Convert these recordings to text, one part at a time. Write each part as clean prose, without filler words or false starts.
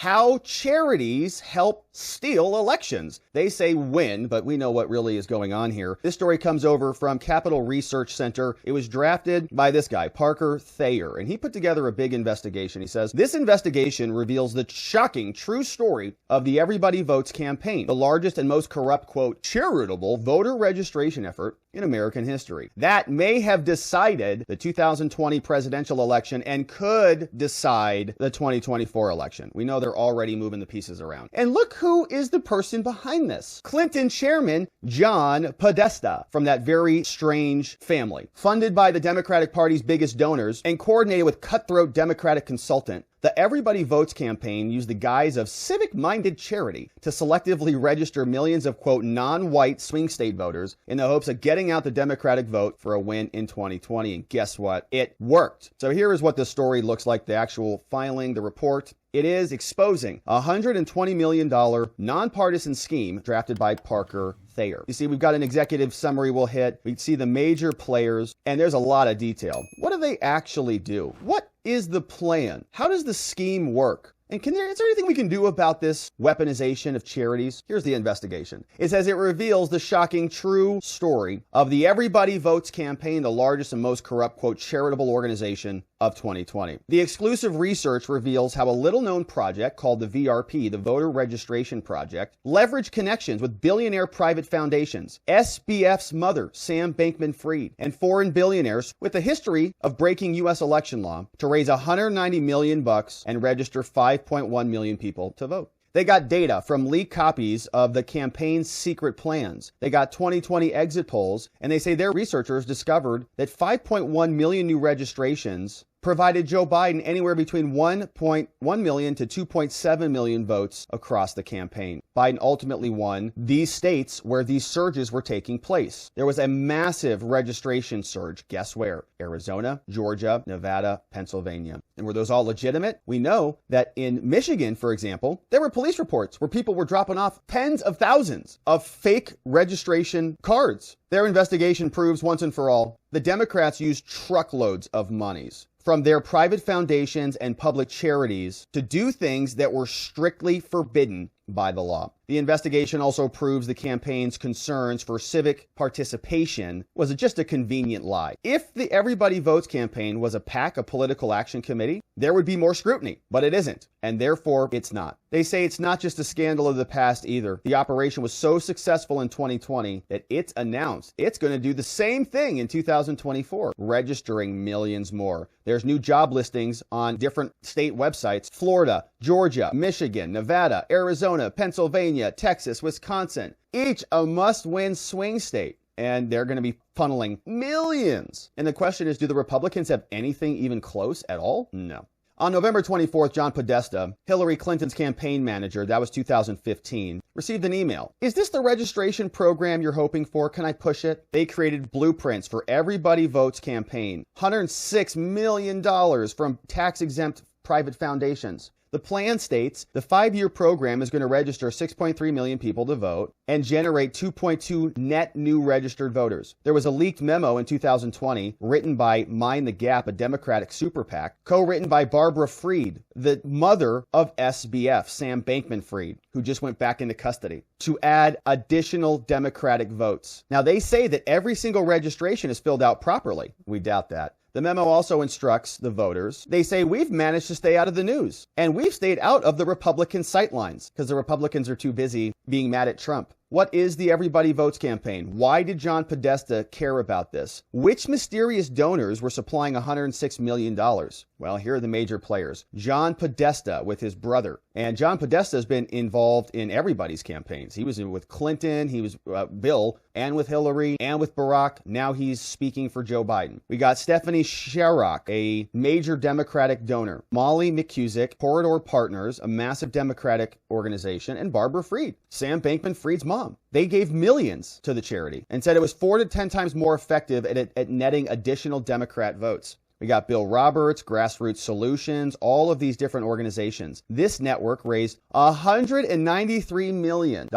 how charities help steal elections. They say win, but we know what really is going on here. This story comes over from Capital Research Center. It was drafted by this guy, Parker Thayer, and he put together a big investigation. He says, this investigation reveals the shocking true story of the Everybody Votes campaign, the largest and most corrupt, quote, charitable voter registration effort in American history. That may have decided the 2020 presidential election and could decide the 2024 election. We know they're already moving the pieces around. And look who is the person behind this. Clinton chairman John Podesta, from that very strange family. Funded by the Democratic Party's biggest donors and coordinated with cutthroat Democratic consultant, the Everybody Votes campaign used the guise of civic-minded charity to selectively register millions of, quote, non-white swing state voters in the hopes of getting out the Democratic vote for a win in 2020. And guess what? It worked. So here is what the story looks like, the actual filing, the report. It is exposing a $120 million nonpartisan scheme drafted by Parker Thayer. You see, we've got an executive summary we'll hit. We see the major players, and there's a lot of detail. What do they actually do? What is the plan? How does the scheme work? And is there anything we can do about this weaponization of charities? Here's the investigation. It says it reveals the shocking true story of the Everybody Votes campaign, the largest and most corrupt, quote, charitable organization of 2020. The exclusive research reveals how a little-known project called the VRP, the Voter Registration Project, leveraged connections with billionaire private foundations, SBF's mother, Sam Bankman-Fried, and foreign billionaires with a history of breaking U.S. election law to raise $190 million and register 5.1 million people to vote. They got data from leaked copies of the campaign's secret plans. They got 2020 exit polls, and they say their researchers discovered that 5.1 million new registrations provided Joe Biden anywhere between 1.1 million to 2.7 million votes across the campaign. Biden ultimately won these states where these surges were taking place. There was a massive registration surge. Guess where? Arizona, Georgia, Nevada, Pennsylvania. And were those all legitimate? We know that in Michigan, for example, there were police reports where people were dropping off tens of thousands of fake registration cards. Their investigation proves once and for all, the Democrats used truckloads of monies from their private foundations and public charities to do things that were strictly forbidden by the law. The investigation also proves the campaign's concerns for civic participation was just a convenient lie. If the Everybody Votes campaign was a PAC, a political action committee, there would be more scrutiny, but it isn't, and therefore it's not. They say it's not just a scandal of the past either. The operation was so successful in 2020 that it's announced it's going to do the same thing in 2024, registering millions more. There's new job listings on different state websites: Florida, Georgia, Michigan, Nevada, Arizona, Pennsylvania, Texas, Wisconsin, each a must-win swing state. And they're going to be funneling millions. And the question is, do the Republicans have anything even close at all? No. On November 24th, John Podesta, Hillary Clinton's campaign manager, that was 2015, received an email. Is this the registration program you're hoping for? Can I push it? They created blueprints for Everybody Votes campaign. $106 million from tax-exempt private foundations. The plan states the 5-year program is going to register 6.3 million people to vote and generate 2.2 net new registered voters. There was a leaked memo in 2020 written by Mind the Gap, a Democratic super PAC, co-written by Barbara Fried, the mother of SBF, Sam Bankman-Fried, who just went back into custody, to add additional Democratic votes. Now, they say that every single registration is filled out properly. We doubt that. The memo also instructs the voters. They say, we've managed to stay out of the news, and we've stayed out of the Republican sightlines because the Republicans are too busy being mad at Trump. What is the Everybody Votes campaign? Why did John Podesta care about this? Which mysterious donors were supplying $106 million? Well, here are the major players. John Podesta with his brother. And John Podesta has been involved in everybody's campaigns. He was with Clinton, he was Bill, and with Hillary, and with Barack. Now he's speaking for Joe Biden. We got Stephanie Sharrock, a major Democratic donor. Molly McCusick, Corridor Partners, a massive Democratic organization. And Barbara Fried, Sam Bankman-Fried's mom. They gave millions to the charity and said it was 4 to 10 times more effective at netting additional Democrat votes. We got Bill Roberts, Grassroots Solutions, all of these different organizations. This network raised $193 million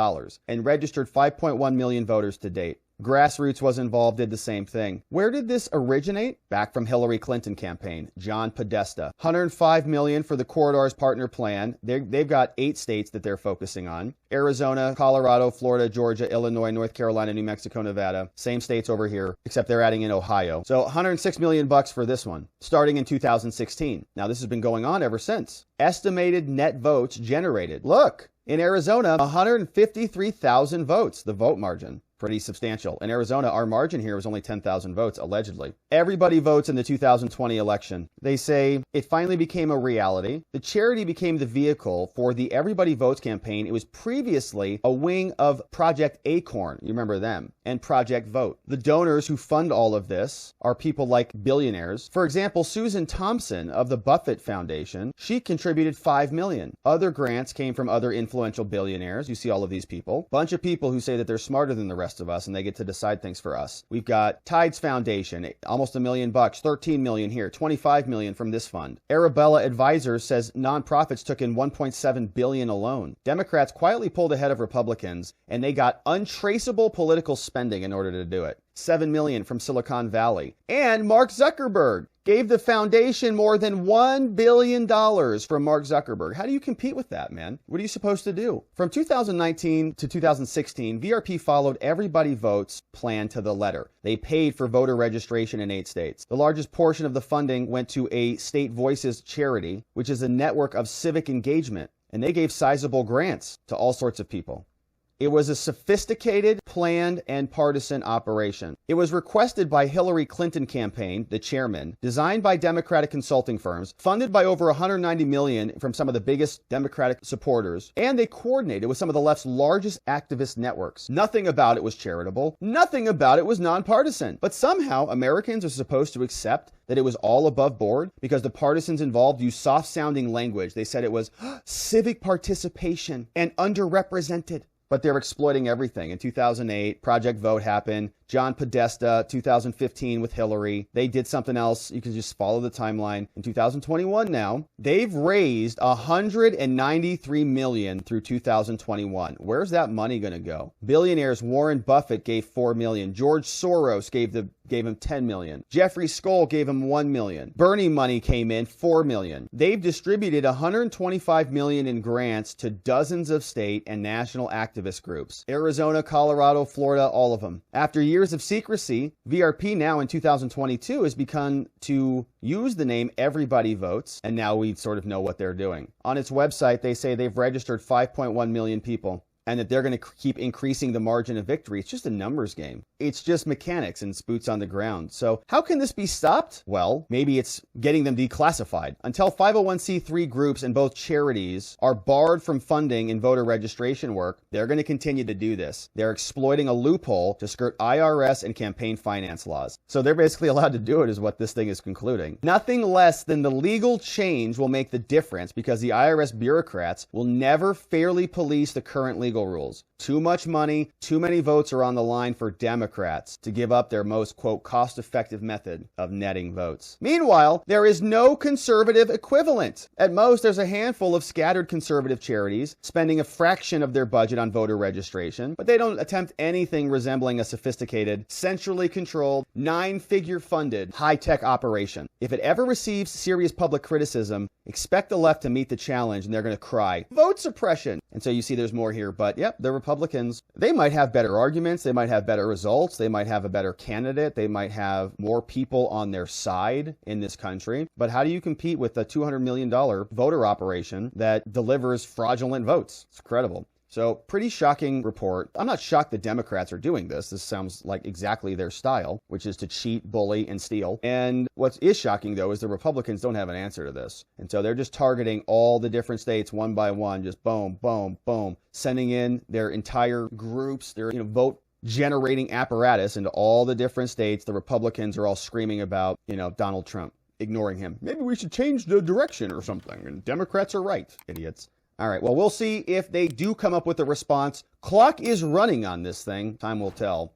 and registered 5.1 million voters to date. Grassroots was involved, did the same thing. Where did this originate? Back from Hillary Clinton campaign. John Podesta. $105 million for the Corridors Partner Plan. They've got 8 states that they're focusing on. Arizona, Colorado, Florida, Georgia, Illinois, North Carolina, New Mexico, Nevada. Same states over here, except they're adding in Ohio. So $106 million for this one, starting in 2016. Now, this has been going on ever since. Estimated net votes generated. Look, in Arizona, 153,000 votes, the vote margin. Pretty substantial. In Arizona, our margin here was only 10,000 votes, allegedly. Everybody votes in the 2020 election. They say it finally became a reality. The charity became the vehicle for the Everybody Votes campaign. It was previously a wing of Project Acorn. You remember them? And Project Vote. The donors who fund all of this are people like billionaires. For example, Susan Thompson of the Buffett Foundation, she contributed $5 million. Other grants came from other influential billionaires. You see all of these people. Bunch of people who say that they're smarter than the rest of us and they get to decide things for us. We've got Tides Foundation, almost $1 million, $13 million here, $25 million from this fund. Arabella Advisors says nonprofits took in $1.7 billion alone. Democrats quietly pulled ahead of Republicans, and they got untraceable political spending in order to do it. $7 million from Silicon Valley. And Mark Zuckerberg gave the foundation more than $1 billion from Mark Zuckerberg. How do you compete with that, man? What are you supposed to do? From 2019 to 2016, VRP followed Everybody Votes plan to the letter. They paid for voter registration in 8 states. The largest portion of the funding went to a State Voices charity, which is a network of civic engagement, and they gave sizable grants to all sorts of people. It was a sophisticated, planned, and partisan operation. It was requested by Hillary Clinton campaign, the chairman, designed by Democratic consulting firms, funded by over $190 million from some of the biggest Democratic supporters, and they coordinated with some of the left's largest activist networks. Nothing about it was charitable. Nothing about it was nonpartisan. But somehow, Americans are supposed to accept that it was all above board because the partisans involved used soft-sounding language. They said it was civic participation and underrepresented. But they're exploiting everything. In 2008, Project Vote happened. John Podesta, 2015 with Hillary. They did something else. You can just follow the timeline. In 2021 now, they've raised $193 million through 2021. Where's that money going to go? Billionaires Warren Buffett gave $4 million. George Soros gave him $10 million. Jeffrey Skoll gave him $1 million. Bernie money came in, $4 million. They've distributed $125 million in grants to dozens of state and national activist groups. Arizona, Colorado, Florida, all of them. After years of secrecy, VRP now in 2022 has begun to use the name Everybody Votes, and now we sort of know what they're doing. On its website, they say they've registered 5.1 million people, and that they're going to keep increasing the margin of victory. It's just a numbers game. It's just mechanics and boots on the ground. So how can this be stopped? Well, maybe it's getting them declassified. Until 501c3 groups and both charities are barred from funding in voter registration work, they're going to continue to do this. They're exploiting a loophole to skirt IRS and campaign finance laws. So they're basically allowed to do it, is what this thing is concluding. Nothing less than the legal change will make the difference, because the IRS bureaucrats will never fairly police the current legal rules. Too much money, too many votes are on the line for Democrats to give up their most, quote, cost-effective method of netting votes. Meanwhile, there is no conservative equivalent. At most, there's a handful of scattered conservative charities spending a fraction of their budget on voter registration, but they don't attempt anything resembling a sophisticated, centrally controlled, 9-figure funded, high-tech operation. If it ever receives serious public criticism, expect the left to meet the challenge, and they're going to cry, vote suppression. And so you see there's more here, but yep, the Republicans, they might have better arguments, they might have better results, they might have a better candidate, they might have more people on their side in this country. But how do you compete with a $200 million voter operation that delivers fraudulent votes? It's incredible. So pretty shocking report. I'm not shocked that Democrats are doing this. This sounds like exactly their style, which is to cheat, bully, and steal. And what is shocking, though, is the Republicans don't have an answer to this. And so they're just targeting all the different states one by one, just boom, boom, boom, sending in their entire groups, their vote generating apparatus into all the different states. The Republicans are all screaming about, Donald Trump, ignoring him. Maybe we should change the direction or something. And Democrats are right, idiots. All right, well, we'll see if they do come up with a response. Clock is running on this thing. Time will tell.